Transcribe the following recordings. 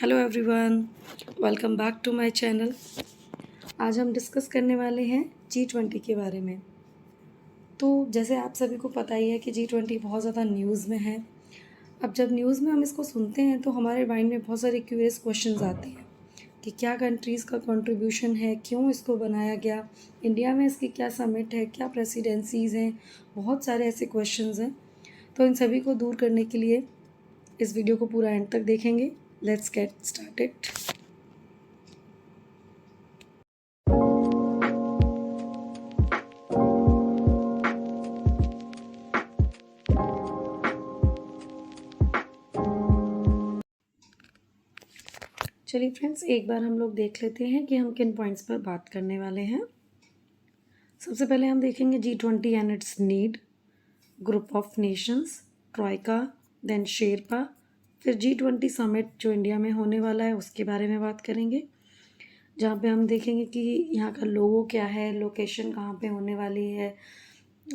Hello everyone, welcome back to my channel. आज हम discuss करने वाले हैं G20 के बारे में। तो जैसे आप सभी को पता ही है कि G20 बहुत ज़्यादा न्यूज़ में है। अब जब न्यूज़ में हम इसको सुनते हैं तो हमारे माइंड में बहुत सारे क्यूरियस क्वेश्चंस आते हैं कि क्या कंट्रीज़ का कंट्रीब्यूशन है, क्यों इसको बनाया गया, इंडिया में इसकी क्या समिट है, क्या प्रेसिडेंसीज़ हैं, बहुत सारे ऐसे क्वेश्चंस हैं। तो इन सभी को दूर करने के लिए इस वीडियो को पूरा एंड तक देखेंगे। Let's get started. चलिए फ्रेंड्स, एक बार हम लोग देख लेते हैं कि हम किन पॉइंट्स पर बात करने वाले हैं। सबसे पहले हम देखेंगे G20 and it's need, group of nations, troika, then sherpa, फिर G20 समिट जो इंडिया में होने वाला है उसके बारे में बात करेंगे, जहाँ पे हम देखेंगे कि यहाँ का लोगो क्या है, लोकेशन कहाँ पे होने वाली है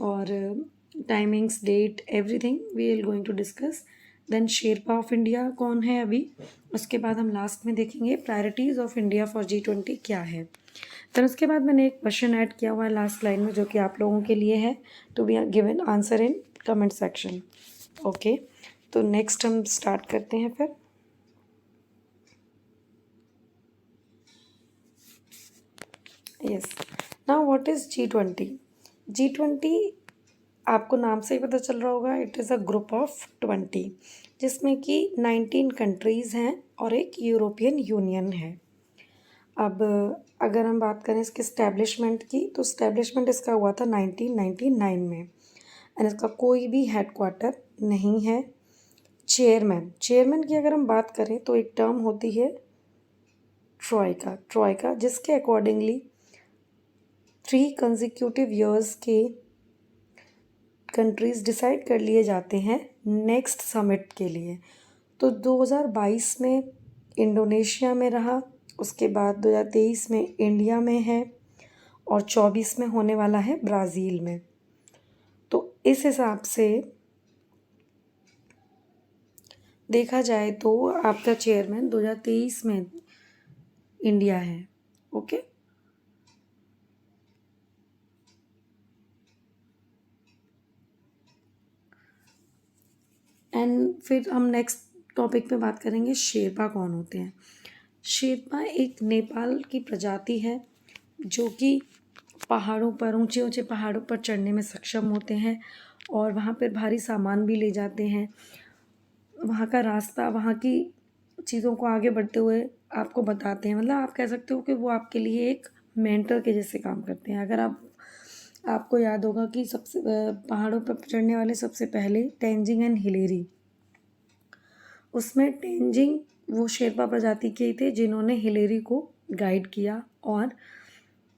और timings, date, everything we will going to discuss. Then sherpa of India कौन है अभी, उसके बाद हम लास्ट में देखेंगे priorities of India for G20 क्या है। फिर उसके बाद मैंने एक क्वेश्चन ऐड किया हुआ है लास्ट लाइन में जो कि आप लोगों के लिए है to be given answer in comment section. Okay, तो नेक्स्ट हम स्टार्ट करते हैं फिर। Yes, now what is G20? G20 आपको नाम से ही पता चल रहा होगा, it is a group of 20 जिसमें कि 19 कंट्रीज़ हैं और एक यूरोपियन यूनियन है। अब अगर हम बात करें इसके इस्टेब्लिशमेंट की, तो इस्टेब्लिशमेंट इसका हुआ था 1999 में एंड इसका कोई भी हेडक्वार्टर नहीं है। चेयरमैन की अगर हम बात करें तो एक टर्म होती है ट्रॉयका, जिसके अकॉर्डिंगली 3 कंसेक्यूटिव ईयर्स के कंट्रीज़ डिसाइड कर लिए जाते हैं नेक्स्ट समिट के लिए। तो 2022 में इंडोनेशिया में रहा, उसके बाद 2023 में इंडिया में है और 24 में होने वाला है ब्राज़ील में। तो इस हिसाब से देखा जाए तो आपका चेयरमैन 2023 में इंडिया है। ओके, एंड फिर हम नेक्स्ट टॉपिक पे बात करेंगे शेरपा कौन होते हैं। शेरपा एक नेपाल की प्रजाति है जो कि पहाड़ों पर, ऊंचे ऊंचे पहाड़ों पर चढ़ने में सक्षम होते हैं और वहाँ पर भारी सामान भी ले जाते हैं। वहाँ का रास्ता, वहाँ की चीज़ों को आगे बढ़ते हुए आपको बताते हैं। मतलब आप कह सकते हो कि वो आपके लिए एक मेंटर के जैसे काम करते हैं। अगर आपको याद होगा कि सबसे पहाड़ों पर चढ़ने वाले सबसे पहले तेंजिंग एंड हिलेरी, उसमें तेंजिंग वो शेरपा प्रजाति के ही थे जिन्होंने हिलेरी को गाइड किया और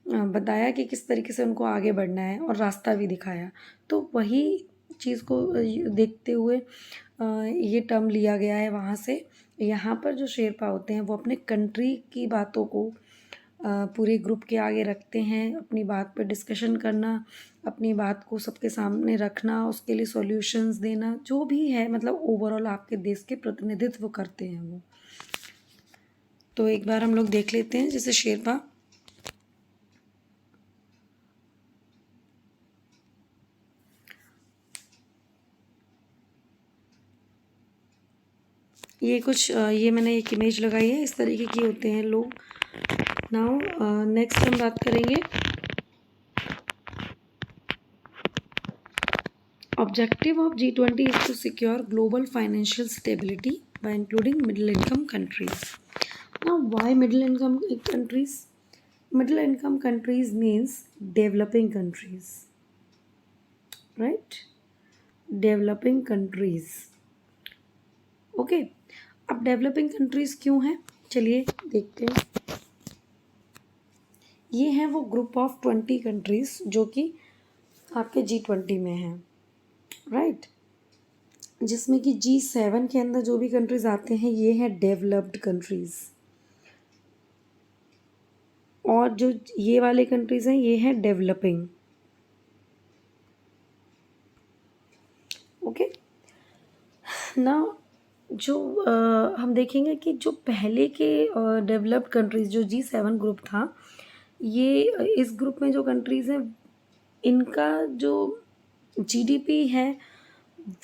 बताया कि किस तरीके से उनको आगे बढ़ना है और रास्ता भी दिखाया। तो वही चीज़ को देखते हुए ये टर्म लिया गया है वहाँ से। यहाँ पर जो शेरपा होते हैं वो अपने कंट्री की बातों को पूरे ग्रुप के आगे रखते हैं, अपनी बात पर डिस्कशन करना, अपनी बात को सबके सामने रखना, उसके लिए सॉल्यूशंस देना, जो भी है मतलब ओवरऑल आपके देश के प्रतिनिधित्व करते हैं वो। तो एक बार हम लोग देख लेते हैं जैसे शेरपा। ये मैंने एक इमेज लगाई है, इस तरीके की होते हैं लोग। नाउ नेक्स्ट हम बात करेंगे objective of G20 is to secure global financial stability by including middle income countries. Now why middle income countries? Middle income countries means developing countries, right? Developing countries. Okay, अब developing countries क्यों हैं, चलिए देखते हैं। ये हैं वो group of 20 countries जो कि आपके G20 में हैं, राइट? जिसमें कि G7 के अंदर जो भी कंट्रीज़ आते हैं ये हैं डेवलप्ड कंट्रीज़, और जो ये वाले कंट्रीज़ हैं ये हैं डेवलपिंग। ओके, नाउ जो हम देखेंगे कि जो पहले के डेवलप्ड कंट्रीज़ जो G7 ग्रुप था, ये इस ग्रुप में जो कंट्रीज़ हैं, इनका जो जीडीपी है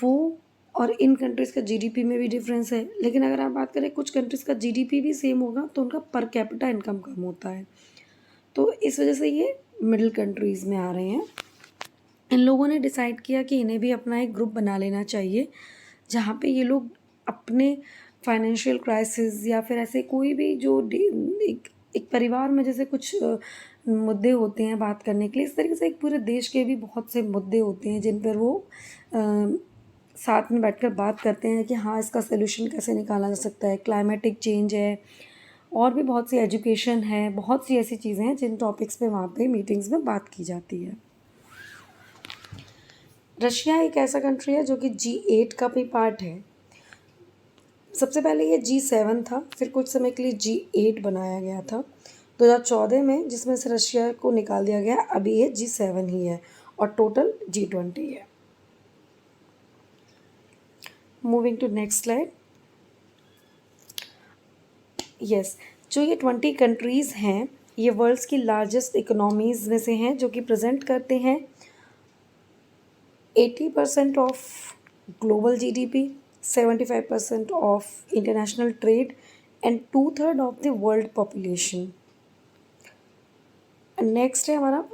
वो और इन कंट्रीज़ का जीडीपी में भी डिफरेंस है। लेकिन अगर आप बात करें कुछ कंट्रीज़ का जीडीपी भी सेम होगा तो उनका पर कैपिटा इनकम कम होता है। तो इस वजह से ये मिडिल कंट्रीज़ में आ रहे हैं। इन लोगों ने डिसाइड किया कि इन्हें भी अपना एक ग्रुप बना लेना चाहिए, जहाँ पे ये लोग अपने फाइनेंशियल क्राइसिस या फिर ऐसे कोई भी जो एक एक परिवार में जैसे कुछ मुद्दे होते हैं बात करने के लिए, इस तरीके से एक पूरे देश के भी बहुत से मुद्दे होते हैं जिन पर वो साथ में बैठकर बात करते हैं कि हाँ इसका सलूशन कैसे निकाला जा सकता है। क्लाइमेटिक चेंज है और भी बहुत सी एजुकेशन है, बहुत सी ऐसी चीज़ें हैं जिन टॉपिक्स पे वहाँ पे मीटिंग्स में बात की जाती है। रशिया एक ऐसा कंट्री है जो कि G8 का भी पार्ट है। सबसे पहले ये G7 था, फिर कुछ समय के लिए G8 बनाया गया था 2014 में, जिसमें से रशिया को निकाल दिया गया। अभी ये G7 ही है और टोटल G20 है। Moving to next slide. Yes, जो ये 20 कंट्रीज़ हैं ये वर्ल्ड्स की लार्जेस्ट इकोनॉमीज़ में से हैं, जो कि प्रेजेंट करते हैं 80% of global GDP, 75% of international trade and 2/3 of the world population. Next है हमारा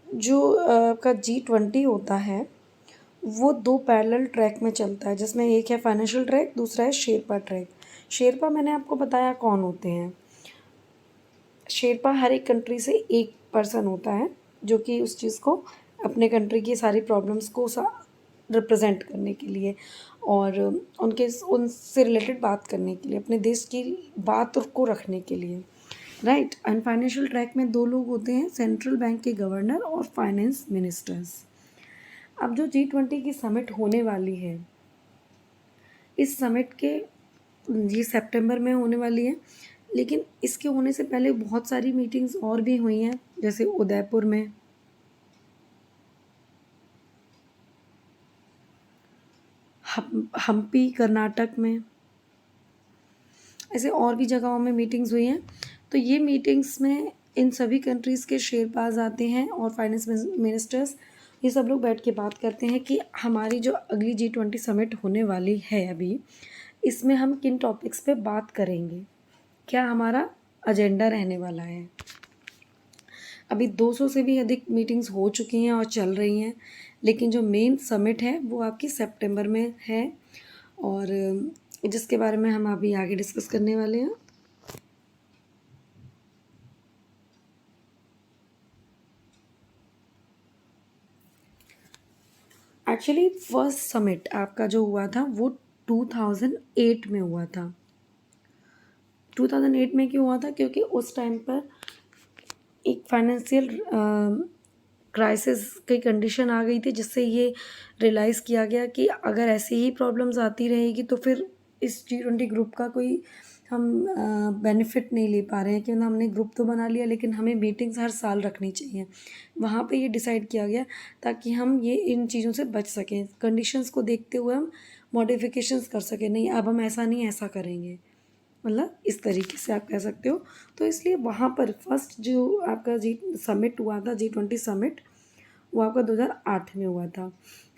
जो का G20 होता है वो 2 पैरेलल ट्रैक में चलता है, जिसमें एक है फाइनेंशियल ट्रैक, दूसरा है शेरपा ट्रैक। शेरपा मैंने आपको बताया कौन होते हैं। शेरपा हर एक कंट्री से एक पर्सन होता है जो कि उस चीज़ को अपने कंट्री की सारी प्रॉब्लम्स को रिप्रेजेंट करने के लिए और उनसे रिलेटेड बात करने के लिए, अपने देश की बात को रखने के लिए, राइट। एंड फाइनेंशियल ट्रैक में 2 लोग होते हैं, सेंट्रल बैंक के गवर्नर और फाइनेंस मिनिस्टर्स। अब जो G20 की समिट होने वाली है, इस समिट के ये सितंबर में होने वाली है, लेकिन इसके होने से पहले बहुत सारी मीटिंग्स और भी हुई हैं, जैसे उदयपुर में, हम्पी कर्नाटक में, ऐसे और भी जगहों में मीटिंग्स हुई हैं। तो ये मीटिंग्स में इन सभी कंट्रीज़ के शेरपाज आते हैं और फाइनेंस मिनिस्टर्स, ये सब लोग बैठ के बात करते हैं कि हमारी जो अगली G20 समिट होने वाली है अभी, इसमें हम किन टॉपिक्स पे बात करेंगे, क्या हमारा एजेंडा रहने वाला है। अभी 200 से भी अधिक मीटिंग्स हो चुकी हैं और चल रही हैं, लेकिन जो मेन समिट है वो आपकी सितंबर में है और जिसके बारे में हम अभी आगे डिस्कस करने वाले हैं। एक्चुअली फर्स्ट समिट आपका जो हुआ था वो 2008 में हुआ था। 2008 में क्यों हुआ था? क्योंकि उस टाइम पर एक फाइनेंशियल क्राइसिस की कंडीशन आ गई थी, जिससे ये रियलाइज़ किया गया कि अगर ऐसी ही प्रॉब्लम्स आती रहेगी तो फिर इस G20 ग्रुप का कोई हम बेनिफिट नहीं ले पा रहे हैं, क्योंकि हमने ग्रुप तो बना लिया लेकिन हमें मीटिंग्स हर साल रखनी चाहिए। वहाँ पे ये डिसाइड किया गया ताकि हम ये इन चीज़ों से बच सकें, कंडीशंस को देखते हुए हम मॉडिफिकेशंस कर सकें। नहीं अब हम ऐसा नहीं ऐसा करेंगे, मतलब इस तरीके से आप कह सकते हो। तो इसलिए वहाँ पर फर्स्ट जो आपका समिट हुआ था G20 समिट, वो आपका 2008 में हुआ था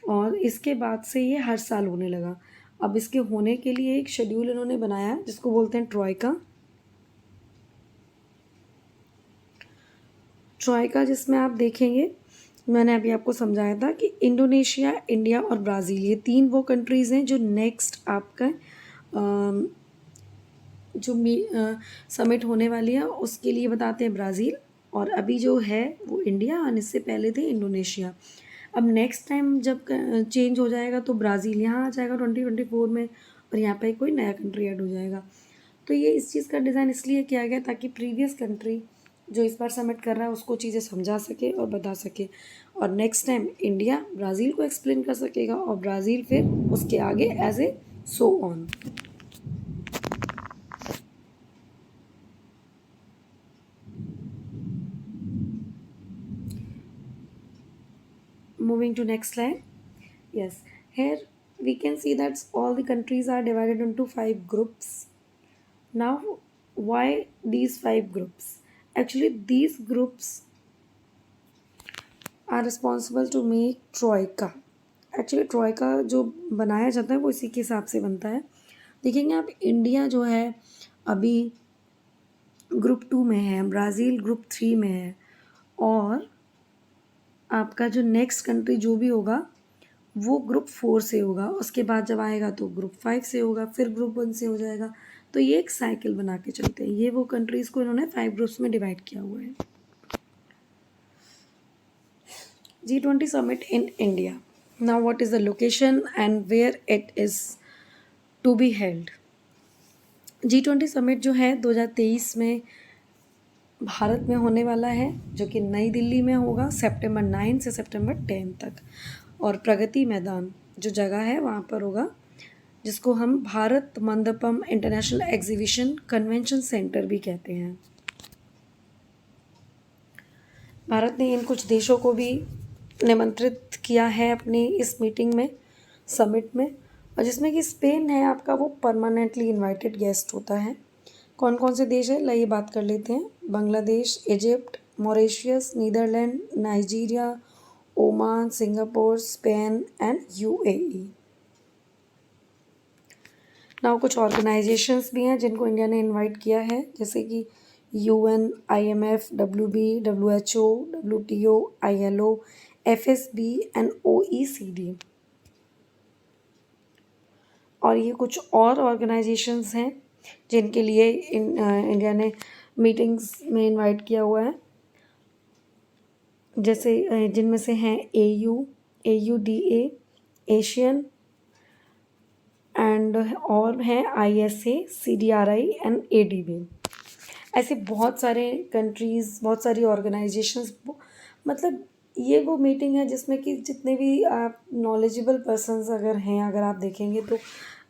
और इसके बाद से ये हर साल होने लगा। अब इसके होने के लिए एक शेड्यूल इन्होंने बनाया है जिसको बोलते हैं ट्रॉयका। ट्रॉयका जिसमें आप देखेंगे, मैंने अभी आपको समझाया था कि इंडोनेशिया, इंडिया और ब्राज़ील, ये 3 वो कंट्रीज़ हैं जो नेक्स्ट आपका जो समिट होने वाली है उसके लिए बताते हैं ब्राज़ील, और अभी जो है वो इंडिया, और इससे पहले थे इंडोनेशिया। अब नेक्स्ट टाइम जब चेंज हो जाएगा तो ब्राज़ील यहाँ आ जाएगा 2024 में और यहाँ पे कोई नया कंट्री ऐड हो जाएगा। तो ये इस चीज़ का डिज़ाइन इसलिए किया गया ताकि प्रीवियस कंट्री जो इस बार समिट कर रहा है उसको चीज़ें समझा सके और बता सके, और नेक्स्ट टाइम इंडिया ब्राज़ील को एक्सप्लेन कर सकेगा और ब्राज़ील फिर उसके आगे as a so on. Moving to next slide. Yes, here we can see that all the countries are divided into 5 groups. Now, why these 5 groups? Actually, these groups are responsible to make troika. Actually troika जो बनाया जाता है वो इसी के हिसाब से बनता है. देखेंगे आप, इंडिया जो है अभी ग्रुप 2 में है, ब्राज़ील ग्रुप 3 में है, और आपका जो नेक्स्ट कंट्री जो भी होगा वो ग्रुप 4 से होगा. उसके बाद जब आएगा तो ग्रुप 5 से होगा, फिर ग्रुप 1 से हो जाएगा. तो ये एक साइकिल बना के चलते हैं. ये वो कंट्रीज़ को इन्होंने 5 ग्रुप्स में डिवाइड किया हुआ है. G20 summit in India. Now, what is the location and where it is to be held? G20 summit जो है 2023 में भारत में होने वाला है, जो कि नई दिल्ली में होगा सितंबर 9 से सितंबर 10 तक. और प्रगति मैदान जो जगह है वहाँ पर होगा, जिसको हम Bharat Mandapam international exhibition convention centre भी कहते हैं. भारत ने इन कुछ देशों को भी निमंत्रित किया है अपनी इस मीटिंग में, समिट में, और जिसमें कि स्पेन है आपका, वो परमानेंटली इनवाइटेड गेस्ट होता है. कौन कौन से देश है लाइए बात कर लेते हैं. Bangladesh, Egypt, Mauritius, Netherland, Nigeria, Oman, Singapore, Spain and UAE. ना कुछ ऑर्गेनाइजेशंस भी हैं जिनको इंडिया ने इनवाइट किया है, जैसे कि UN, IMF, WB, WHO, WTO, ILO, FSB and OECD. और ये कुछ और ऑर्गेनाइजेशंस हैं जिनके लिए इंडिया ने मीटिंग्स में इनवाइट किया हुआ है, जैसे जिनमें से हैं AU, AUDA, एशियन एंड और हैं ISA, CDRI एंड ADB. ऐसे बहुत सारे कंट्रीज़, बहुत सारी ऑर्गेनाइजेशंस. मतलब ये वो मीटिंग है जिसमें कि जितने भी आप नॉलेजेबल पर्सन्स अगर हैं, अगर आप देखेंगे तो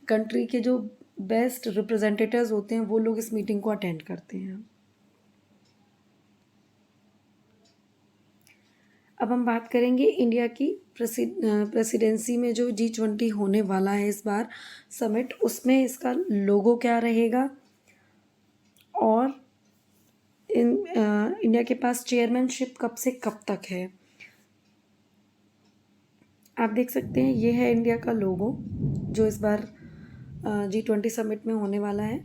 कंट्री के जो बेस्ट रिप्रेजेंटेटिव्स होते हैं वो लोग इस मीटिंग को अटेंड करते हैं. अब हम बात करेंगे इंडिया की प्रेसिडेंसी में जो G20 होने वाला है इस बार समिट, उसमें इसका लोगो क्या रहेगा, और इंडिया के पास चेयरमैनशिप कब से कब तक है. आप देख सकते हैं ये है इंडिया का लोगो जो इस बार G20 समिट में होने वाला है.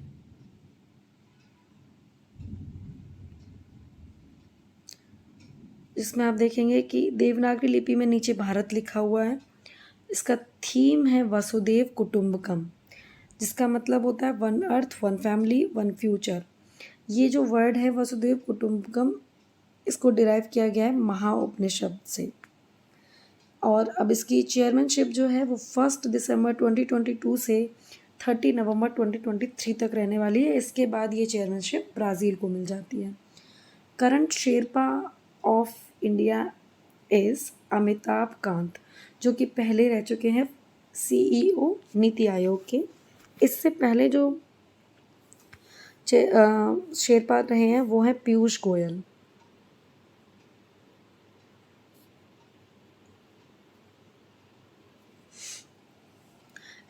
जिसमें आप देखेंगे कि देवनागरी लिपि में नीचे भारत लिखा हुआ है. इसका थीम है वसुदेव कुटुंबकम, जिसका मतलब होता है one earth, one family, one future. ये जो वर्ड है वसुदेव कुटुंबकम, इसको डिराइव किया गया है महाउपनिषद से. और अब इसकी चेयरमैनशिप जो है वो 1 दिसंबर 2022 से 30 नवंबर 2023 तक रहने वाली है. इसके बाद ये चेयरमैनशिप ब्राज़ील को मिल जाती है. Current Sherpa of India is Amitabh Kant, जो कि पहले रह चुके हैं CEO नीति आयोग के. इससे पहले जो शेरपा रहे हैं वो हैं Piyush Goyal.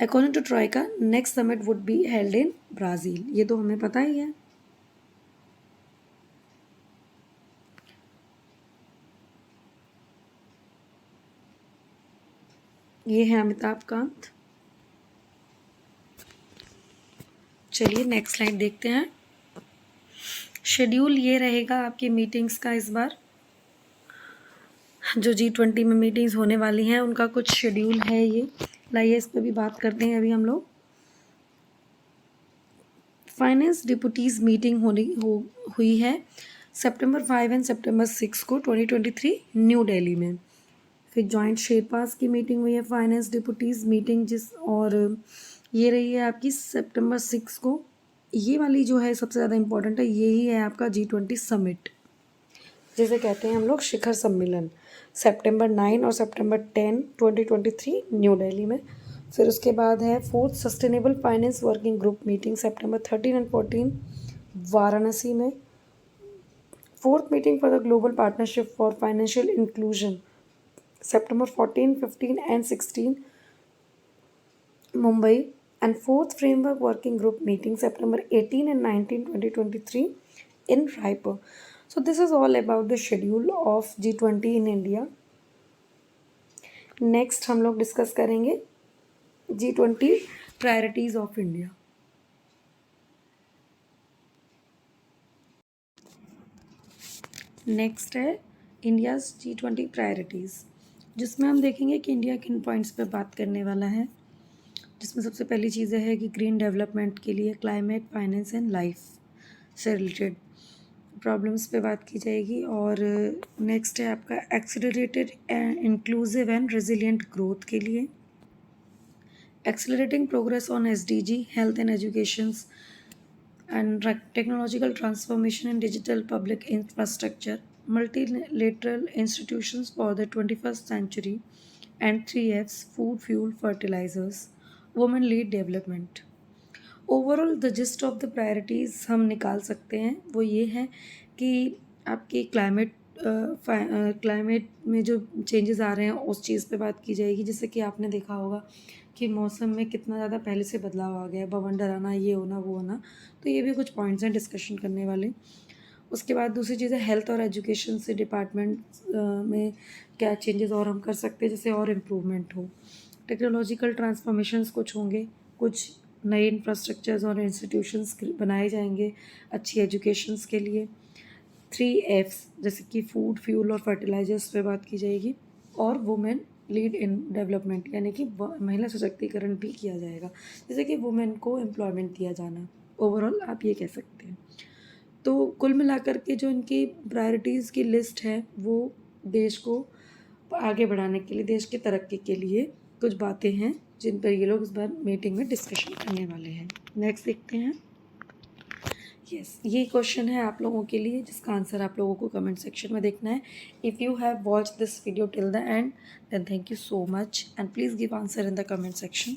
According to troika next summit would be held in Brazil. ये तो हमें पता ही है. ये है अमिताभ कांत. चलिए नेक्स्ट स्लाइड देखते हैं. शेड्यूल ये रहेगा आपकी मीटिंग्स का. इस बार जो G20 में मीटिंग्स होने वाली हैं उनका कुछ शेड्यूल है ये. लाइए इस पर भी बात करते हैं अभी हम लोग. फाइनेंस डिप्यूटीज़ मीटिंग हुई है सितंबर 5 एंड सितंबर 6 को 2023 न्यू दिल्ली में. फिर जॉइंट शेरपास की मीटिंग हुई है फाइनेंस डिप्यूटीज़ मीटिंग, और ये रही है आपकी सितंबर 6 को. ये वाली जो है सबसे ज़्यादा इम्पोर्टेंट है, यही है आपका G20 समिट, जिसे कहते हैं हम लोग शिखर सम्मेलन, सितंबर 9 और सितंबर 10 2023 न्यू दिल्ली में. फिर उसके बाद है 4th sustainable finance working group meeting September 13 and 14 Varanasi में. 4th meeting for the global partnership for financial inclusion September 14, 15 and 16 Mumbai, and fourth Framework Working Group meeting September 18 and 19, 2023 in Raipur. So this is all about the schedule of G20 in India. Next हम लोग discuss करेंगे G20 priorities of India. Next है India's G20 priorities, जिसमें हम देखेंगे कि India किन points पे बात करने वाला है. जिसमें सबसे पहली चीज़ें है कि ग्रीन डेवलपमेंट के लिए क्लाइमेट, फाइनेंस एंड लाइफ से रिलेटेड प्रॉब्लम्स पे बात की जाएगी. और नेक्स्ट है आपका accelerated inclusive and resilient growth के लिए, accelerating progress on SDG, health and educations and technological transformation in digital public infrastructure, multilateral institutions for the 21st century, and 3Fs, food, fuel, fertilizers, women lead development. Overall the gist of the priorities हम निकाल सकते हैं वो ये है कि आपकी climate में जो चेंजेस आ रहे हैं उस चीज़ पे बात की जाएगी. जैसे कि आपने देखा होगा कि मौसम में कितना ज़्यादा पहले से बदलाव आ गया है, बवंडर आना, ये होना, वो होना. तो ये भी कुछ पॉइंट्स हैं डिस्कशन करने वाले. उसके बाद दूसरी चीज़ है हेल्थ और एजुकेशन से डिपार्टमेंट में क्या चेंजेस और हम कर सकते हैं जैसे और इम्प्रूवमेंट हो. टेक्नोलॉजिकल ट्रांसफॉर्मेशंस कुछ होंगे, कुछ नए इंफ्रास्ट्रक्चर्स और इंस्टीट्यूशंस बनाए जाएंगे अच्छी एजुकेशंस के लिए. 3Fs जैसे कि फूड, फ्यूल और फर्टिलाइजर्स पे बात की जाएगी. और वुमेन लीड इन डेवलपमेंट यानी कि महिला सशक्तिकरण भी किया जाएगा, जैसे कि वुमेन को एम्प्लॉयमेंट दिया जाना. ओवरऑल आप ये कह सकते हैं. तो कुल मिलाकर के जो इनकी प्रायोरिटीज़ की लिस्ट है वो देश को आगे बढ़ाने के लिए, देश की तरक्की के लिए कुछ बातें हैं जिन पर ये लोग इस बार मीटिंग में डिस्कशन करने वाले हैं. नेक्स्ट देखते हैं. ये क्वेश्चन है आप लोगों के लिए जिसका आंसर आप लोगों को कमेंट सेक्शन में देखना है. If you have watch this video till the end then thank you so much and please give answer in the comment section.